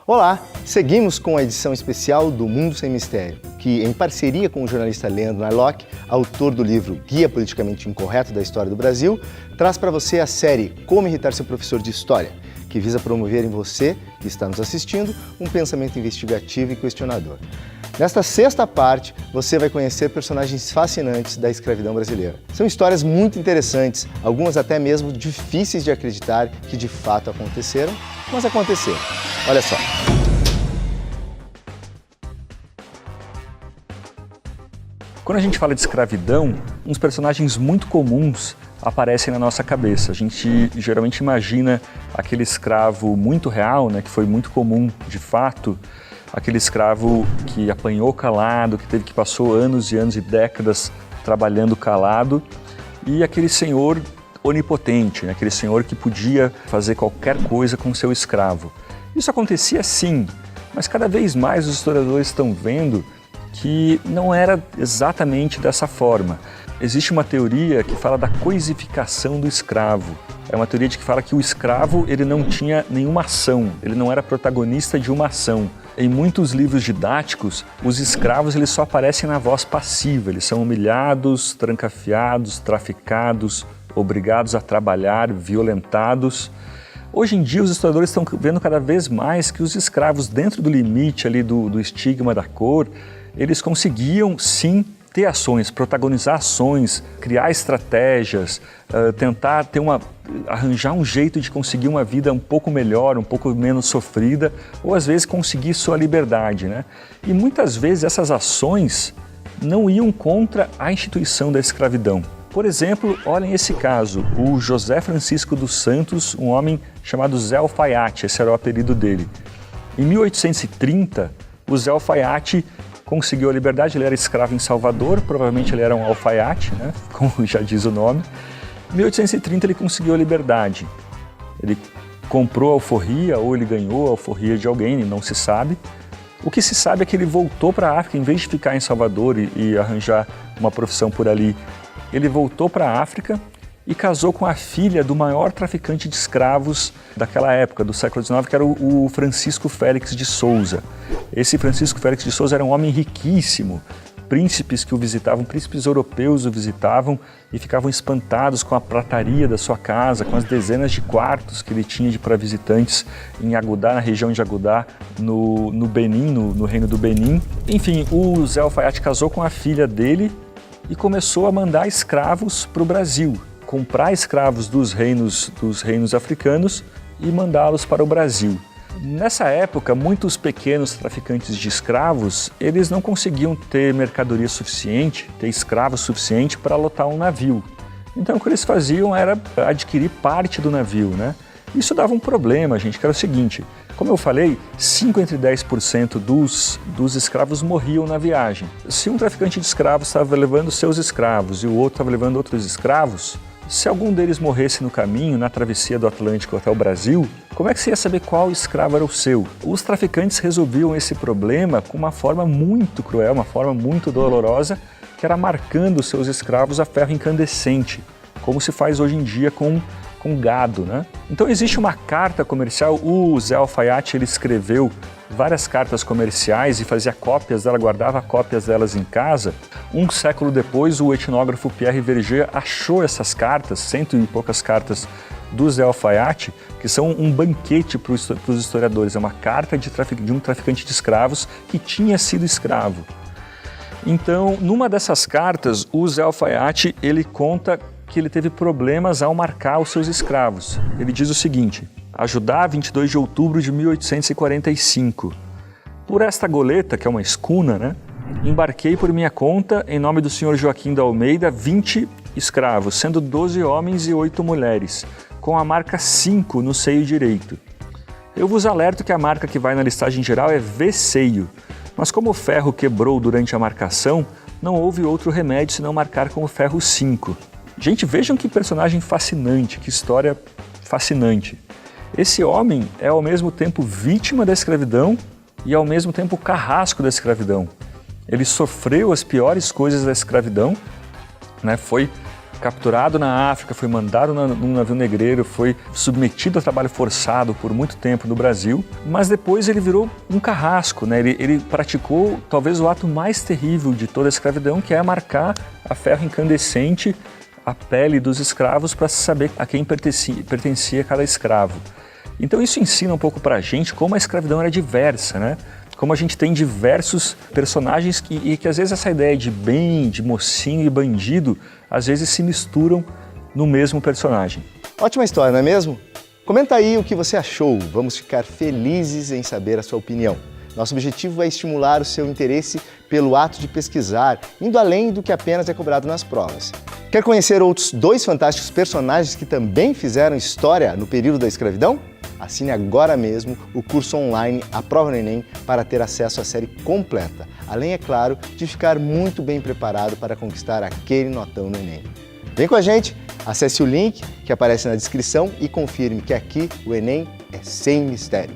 Olá, seguimos com a edição especial do Mundo Sem Mistério, que, em parceria com o jornalista Leandro Narlock, autor do livro Guia Politicamente Incorreto da História do Brasil, traz para você a série Como Irritar Seu Professor de História, que visa promover em você, que está nos assistindo, um pensamento investigativo e questionador. Nesta sexta parte, você vai conhecer personagens fascinantes da escravidão brasileira. São histórias muito interessantes, algumas até mesmo difíceis de acreditar que de fato aconteceram, mas aconteceram. Olha só. Quando a gente fala de escravidão, uns personagens muito comuns aparecem na nossa cabeça. A gente geralmente imagina aquele escravo muito real, né, que foi muito comum de fato, aquele escravo que apanhou calado, que passou anos e anos e décadas trabalhando calado, e aquele senhor onipotente, né, aquele senhor que podia fazer qualquer coisa com seu escravo. Isso acontecia sim, mas cada vez mais os historiadores estão vendo que não era exatamente dessa forma. Existe uma teoria que fala da coisificação do escravo. É uma teoria que fala que o escravo ele não tinha nenhuma ação, ele não era protagonista de uma ação. Em muitos livros didáticos, os escravos eles só aparecem na voz passiva, eles são humilhados, trancafiados, traficados, obrigados a trabalhar, violentados. Hoje em dia, os historiadores estão vendo cada vez mais que os escravos, dentro do limite ali do estigma da cor, eles conseguiam sim ter ações, protagonizar ações, criar estratégias, tentar arranjar um jeito de conseguir uma vida um pouco melhor, um pouco menos sofrida, ou às vezes conseguir sua liberdade, né? E muitas vezes essas ações não iam contra a instituição da escravidão. Por exemplo, olhem esse caso, o José Francisco dos Santos, um homem chamado Zé Alfaiate, esse era o apelido dele. Em 1830, o Zé Alfaiate conseguiu a liberdade, ele era escravo em Salvador, provavelmente ele era um alfaiate, né? Como já diz o nome. Em 1830 ele conseguiu a liberdade. Ele comprou a alforria ou ele ganhou a alforria de alguém, não se sabe. O que se sabe é que ele voltou para a África, em vez de ficar em Salvador e arranjar uma profissão por ali, ele voltou para a África e casou com a filha do maior traficante de escravos daquela época, do século XIX, que era o Francisco Félix de Souza. Esse Francisco Félix de Souza era um homem riquíssimo. Príncipes que o visitavam, príncipes europeus o visitavam e ficavam espantados com a prataria da sua casa, com as dezenas de quartos que ele tinha para visitantes em Agudá, na região de Agudá, no Benin, no reino do Benin. Enfim, o Zé Alfaiate casou com a filha dele e começou a mandar escravos para o Brasil, comprar escravos dos reinos africanos e mandá-los para o Brasil. Nessa época, muitos pequenos traficantes de escravos, eles não conseguiam ter mercadoria suficiente, ter escravos suficiente para lotar um navio. Então o que eles faziam era adquirir parte do navio, né? Isso dava um problema, gente, que era o seguinte: como eu falei, 5 entre 10% dos escravos morriam na viagem. Se um traficante de escravos estava levando seus escravos e o outro estava levando outros escravos, se algum deles morresse no caminho, na travessia do Atlântico até o Brasil, como é que você ia saber qual escravo era o seu? Os traficantes resolviam esse problema com uma forma muito cruel, uma forma muito dolorosa, que era marcando seus escravos a ferro incandescente, como se faz hoje em dia com gado, né? Então existe uma carta comercial, o Zé Alfaiate ele escreveu várias cartas comerciais e fazia cópias dela, guardava cópias delas em casa. Um século depois, o etnógrafo Pierre Verger achou essas cartas, 100 e poucas cartas do Zé Alfaiate, que são um banquete para os historiadores. É uma carta de um traficante de escravos que tinha sido escravo. Então, numa dessas cartas, o Zé Alfaiate ele conta que ele teve problemas ao marcar os seus escravos. Ele diz o seguinte: Ajudá, 22 de outubro de 1845. Por esta goleta, que é uma escuna, né, embarquei por minha conta, em nome do senhor Joaquim da Almeida, 20 escravos, sendo 12 homens e 8 mulheres, com a marca 5 no seio direito. Eu vos alerto que a marca que vai na listagem geral é V-seio, mas como o ferro quebrou durante a marcação, não houve outro remédio senão marcar com o ferro 5. Gente, vejam que personagem fascinante, que história fascinante. Esse homem é ao mesmo tempo vítima da escravidão e ao mesmo tempo carrasco da escravidão. Ele sofreu as piores coisas da escravidão, né? Foi capturado na África, foi mandado num navio negreiro, foi submetido a trabalho forçado por muito tempo no Brasil, mas depois ele virou um carrasco, né? Ele praticou talvez o ato mais terrível de toda a escravidão, que é marcar a ferro incandescente a pele dos escravos para saber a quem pertencia cada escravo. Então isso ensina um pouco para a gente como a escravidão era diversa, né? Como a gente tem diversos personagens que às vezes essa ideia de bem, de mocinho e bandido, às vezes se misturam no mesmo personagem. Ótima história, não é mesmo? Comenta aí o que você achou, vamos ficar felizes em saber a sua opinião. Nosso objetivo é estimular o seu interesse pelo ato de pesquisar, indo além do que apenas é cobrado nas provas. Quer conhecer outros 2 fantásticos personagens que também fizeram história no período da escravidão? Assine agora mesmo o curso online A Prova no Enem para ter acesso à série completa, além, é claro, de ficar muito bem preparado para conquistar aquele notão no Enem. Vem com a gente, acesse o link que aparece na descrição e confirme que aqui o Enem é sem mistério.